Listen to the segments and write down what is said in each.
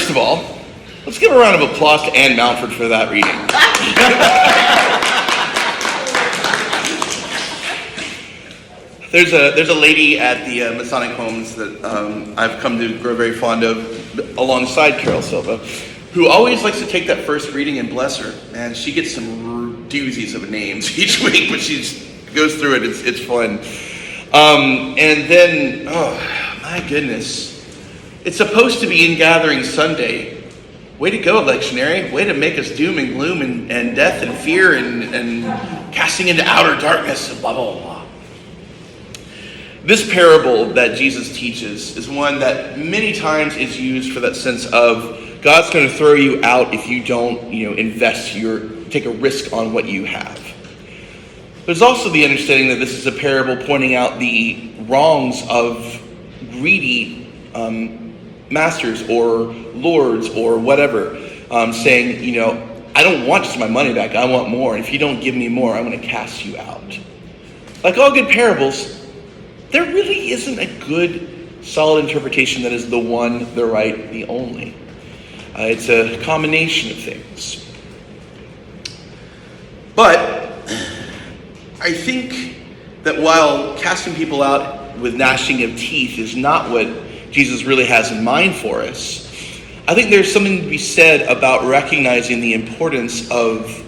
first of all, let's give a round of applause to Ann Mountford for that reading. There's a lady at the Masonic Homes that I've come to grow very fond of alongside Carol Silva, who always likes to take that first reading and bless her. And she gets some doozies of names each week, but she goes through it. It's fun. And then, oh my goodness, it's supposed to be in Gathering Sunday. Way to go, lectionary. Way to make us doom and gloom and death and fear and casting into outer darkness and blah, blah, blah. This parable that Jesus teaches is one that many times is used for that sense of God's going to throw you out if you don't, take a risk on what you have. There's also the understanding that this is a parable pointing out the wrongs of greedy masters or lords or whatever, saying, I don't want just my money back, I want more. And if you don't give me more, I'm going to cast you out. Like all good parables, there really isn't a good, solid interpretation that is the one, the right, the only. It's a combination of things. But I think that while casting people out with gnashing of teeth is not what Jesus really has in mind for us, I think there's something to be said about recognizing the importance of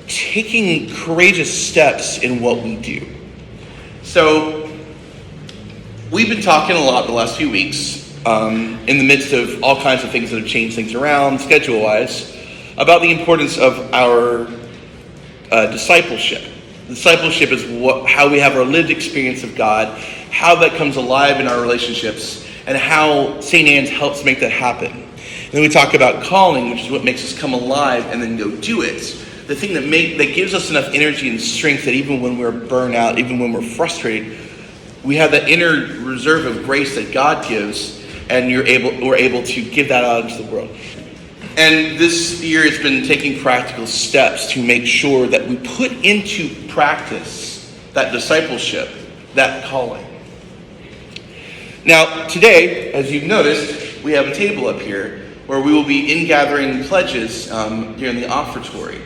taking courageous steps in what we do. So, we've been talking a lot the last few weeks, in the midst of all kinds of things that have changed things around, schedule-wise, about the importance of our discipleship. Discipleship is how we have our lived experience of God, how that comes alive in our relationships, and how St. Anne's helps make that happen. And then we talk about calling, which is what makes us come alive and then go do it. The thing that gives us enough energy and strength that even when we're burnt out, even when we're frustrated, we have that inner reserve of grace that God gives, and we're able to give that out into the world. And this year has been taking practical steps to make sure that we put into practice that discipleship, that calling. Now, today, as you've noticed, we have a table up here where we will be in-gathering pledges during the offertory.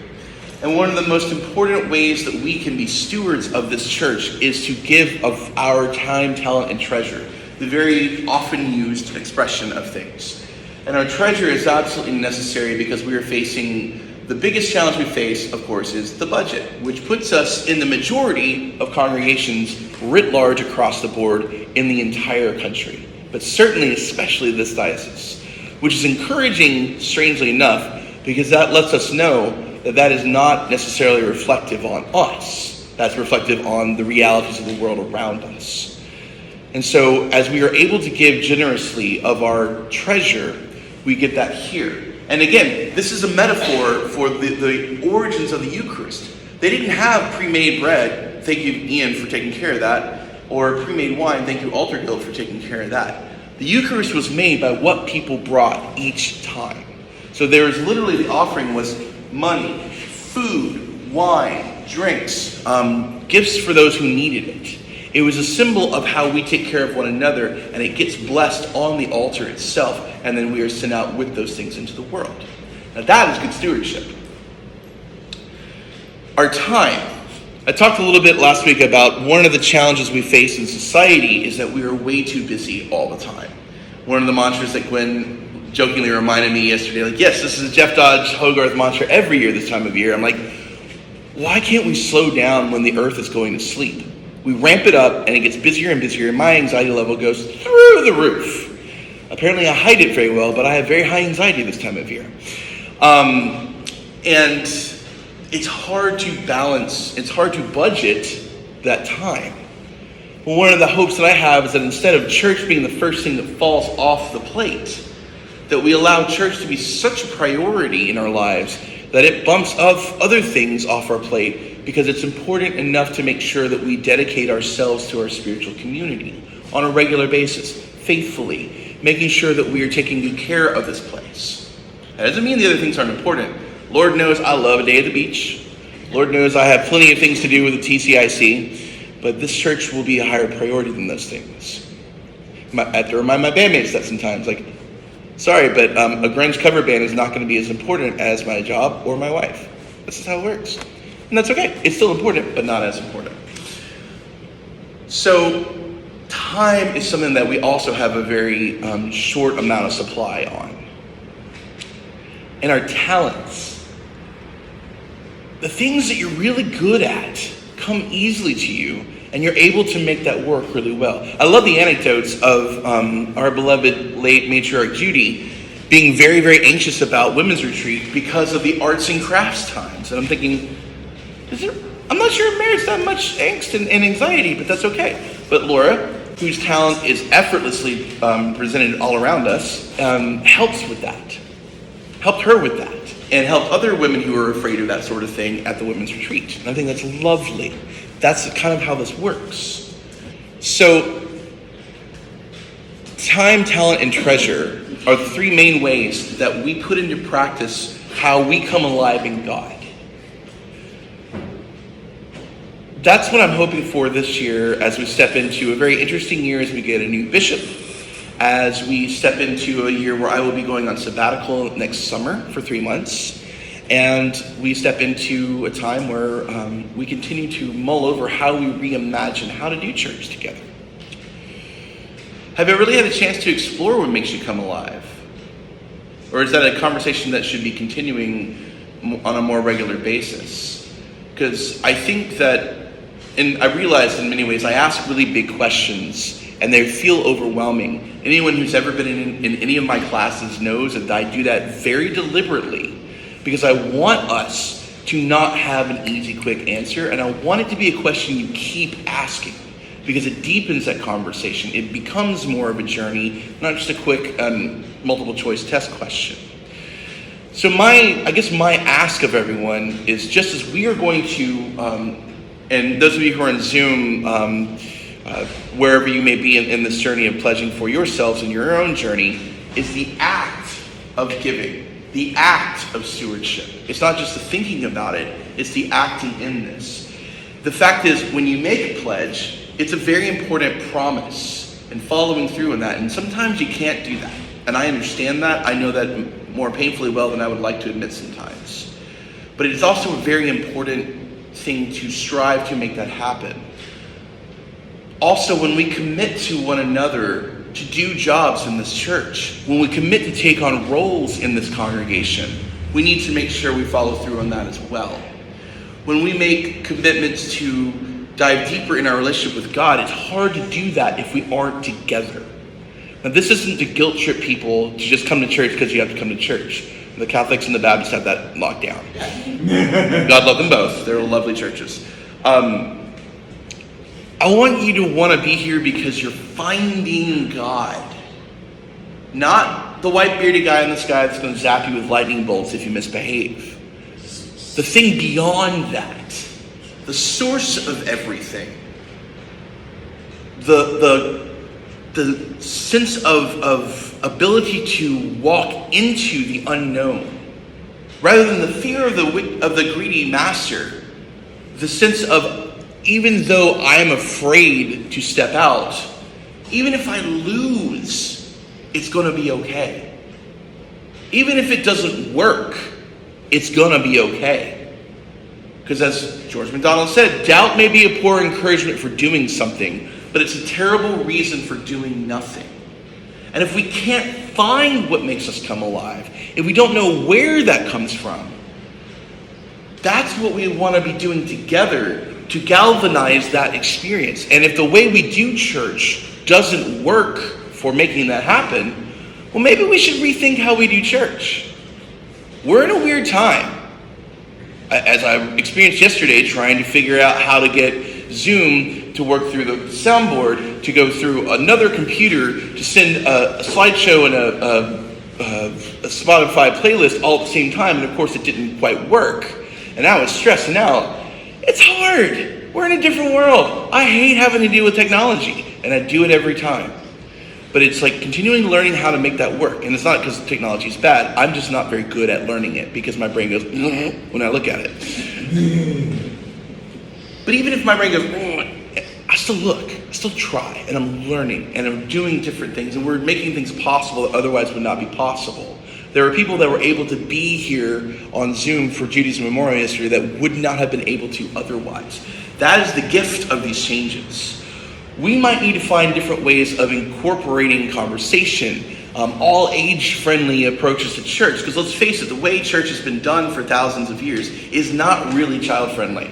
And one of the most important ways that we can be stewards of this church is to give of our time, talent, and treasure, the very often used expression of things. And our treasure is absolutely necessary because we are facing the biggest challenge we face, of course, is the budget, which puts us in the majority of congregations writ large across the board in the entire country, but certainly especially this diocese, which is encouraging, strangely enough, because that lets us know that is not necessarily reflective on us. That's reflective on the realities of the world around us. And so as we are able to give generously of our treasure, we get that here. And again, this is a metaphor for the origins of the Eucharist. They didn't have pre-made bread, thank you Ian for taking care of that, or pre-made wine, thank you Altar Guild for taking care of that. The Eucharist was made by what people brought each time. So there was literally, the offering was money, food, wine, drinks, gifts for those who needed it. It was a symbol of how we take care of one another, and it gets blessed on the altar itself, and then we are sent out with those things into the world. Now that is good stewardship. Our time. I talked a little bit last week about one of the challenges we face in society is that we are way too busy all the time. One of the mantras that Gwen jokingly reminded me yesterday, like, yes, this is a Jeff Dodge Hogarth mantra every year this time of year. I'm like, why can't we slow down when the earth is going to sleep? We ramp it up and it gets busier and busier, and my anxiety level goes through the roof. Apparently I hide it very well, but I have very high anxiety this time of year. And it's hard to balance, it's hard to budget that time. Well, one of the hopes that I have is that instead of church being the first thing that falls off the plate, that we allow church to be such a priority in our lives that it bumps off other things off our plate, because it's important enough to make sure that we dedicate ourselves to our spiritual community on a regular basis, faithfully, making sure that we are taking good care of this place. That doesn't mean the other things aren't important. Lord knows I love a day at the beach. Lord knows I have plenty of things to do with the TCIC, but this church will be a higher priority than those things. I have to remind my bandmates that sometimes, like, Sorry, but a grunge cover band is not going to be as important as my job or my wife. This is how it works. And that's okay. It's still important, but not as important. So time is something that we also have a very short amount of supply on. And our talents, the things that you're really good at, come easily to you, and you're able to make that work really well. I love the anecdotes of our beloved late matriarch Judy being very, very anxious about women's retreat because of the arts and crafts times. And I'm thinking, I'm not sure it merits that much angst and anxiety, but that's okay. But Laura, whose talent is effortlessly presented all around us, helps with that. Helped her with that. And helped other women who are afraid of that sort of thing at the women's retreat. And I think that's lovely. That's kind of how this works. So, time, talent, and treasure are the three main ways that we put into practice how we come alive in God. That's what I'm hoping for this year as we step into a very interesting year as we get a new bishop, as we step into a year where I will be going on sabbatical next summer for 3 months, and we step into a time where we continue to mull over how we reimagine how to do church together. Have you really had a chance to explore what makes you come alive? Or is that a conversation that should be continuing on a more regular basis? Because I think that, and I realize in many ways I ask really big questions and they feel overwhelming. Anyone who's ever been in any of my classes knows that I do that very deliberately because I want us to not have an easy, quick answer, and I want it to be a question you keep asking because it deepens that conversation. It becomes more of a journey, not just a quick multiple choice test question. So my ask of everyone is, just as we are going to, and those of you who are on Zoom, wherever you may be in this journey of pledging for yourselves and your own journey, is the act of giving, the act of stewardship. It's not just the thinking about it, it's the acting in this. The fact is, when you make a pledge, it's a very important promise and following through on that. And sometimes you can't do that. And I understand that. I know that more painfully well than I would like to admit sometimes. But it is also a very important thing to strive to make that happen. Also, when we commit to one another to do jobs in this church, when we commit to take on roles in this congregation, we need to make sure we follow through on that as well. When we make commitments to dive deeper in our relationship with God, it's hard to do that if we aren't together. Now, this isn't to guilt trip people to just come to church because you have to come to church. The Catholics and the Baptists have that locked down. God love them both. They're lovely churches. I want you to want to be here because you're finding God. Not the white bearded guy in the sky that's going to zap you with lightning bolts if you misbehave. The thing beyond that. The source of everything. The sense of ability to walk into the unknown. Rather than the fear of the greedy master. The sense of, even though I am afraid to step out, even if I lose, it's going to be okay. Even if it doesn't work, it's going to be okay. Because as George MacDonald said, doubt may be a poor encouragement for doing something, but it's a terrible reason for doing nothing. And if we can't find what makes us come alive, if we don't know where that comes from, that's what we want to be doing together to galvanize that experience. And if the way we do church doesn't work for making that happen, well, maybe we should rethink how we do church. We're in a weird time. As I experienced yesterday, trying to figure out how to get Zoom to work through the soundboard, to go through another computer, to send a slideshow and a Spotify playlist all at the same time, and of course it didn't quite work. And I was stressing out. It's hard. We're in a different world. I hate having to deal with technology, and I do it every time. But it's like continuing learning how to make that work. And it's not because technology is bad. I'm just not very good at learning it because my brain goes when I look at it. But even if my brain goes, still look, I still try, and I'm learning, and I'm doing different things, and we're making things possible that otherwise would not be possible. There are people that were able to be here on Zoom for Judaism Memorial yesterday that would not have been able to otherwise. That is the gift of these changes. We might need to find different ways of incorporating conversation, all age-friendly approaches to church, because let's face it, the way church has been done for thousands of years is not really child-friendly.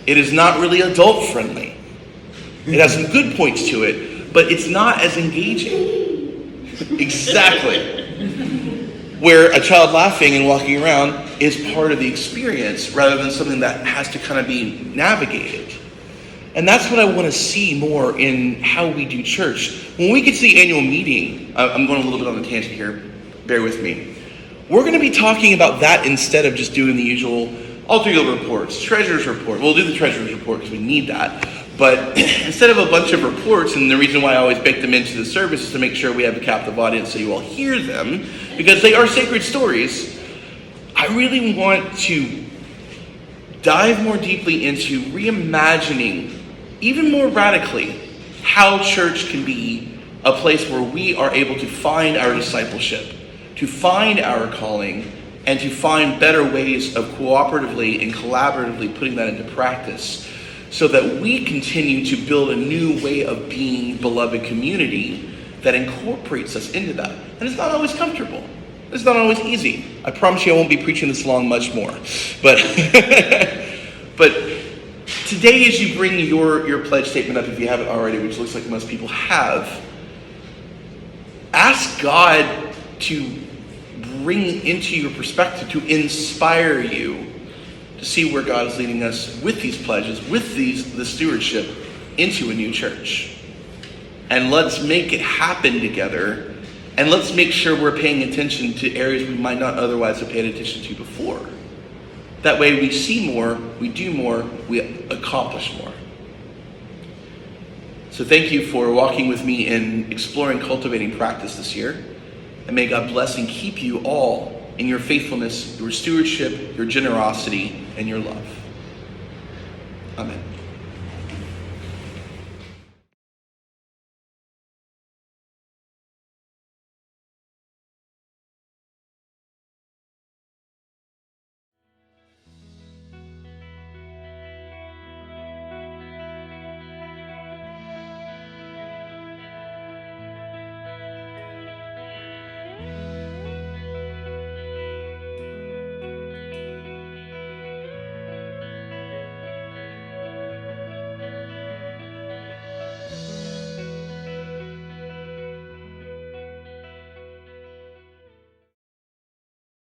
It is not really adult-friendly. It has some good points to it, but it's not as engaging. Exactly. Where a child laughing and walking around is part of the experience rather than something that has to kind of be navigated. And that's what I want to see more in how we do church. When we get to the annual meeting, I'm going a little bit on a tangent here, bear with me. We're going to be talking about that instead of just doing the usual altar guild reports, treasurer's report. We'll do the treasurer's report because we need that. But instead of a bunch of reports, and the reason why I always bake them into the service is to make sure we have a captive audience so you all hear them, because they are sacred stories, I really want to dive more deeply into reimagining, even more radically, how church can be a place where we are able to find our discipleship, to find our calling, and to find better ways of cooperatively and collaboratively putting that into practice, so that we continue to build a new way of being beloved community that incorporates us into that. And it's not always comfortable. It's not always easy. I promise you I won't be preaching this long much more. But but today, as you bring your pledge statement up, if you haven't already, which looks like most people have, ask God to bring into your perspective, to inspire you to see where God is leading us with these pledges, with the stewardship, into a new church. And let's make it happen together, and let's make sure we're paying attention to areas we might not otherwise have paid attention to before. That way we see more, we do more, we accomplish more. So thank you for walking with me in exploring cultivating practice this year. And may God bless and keep you all in your faithfulness, your stewardship, your generosity, and your love. Amen.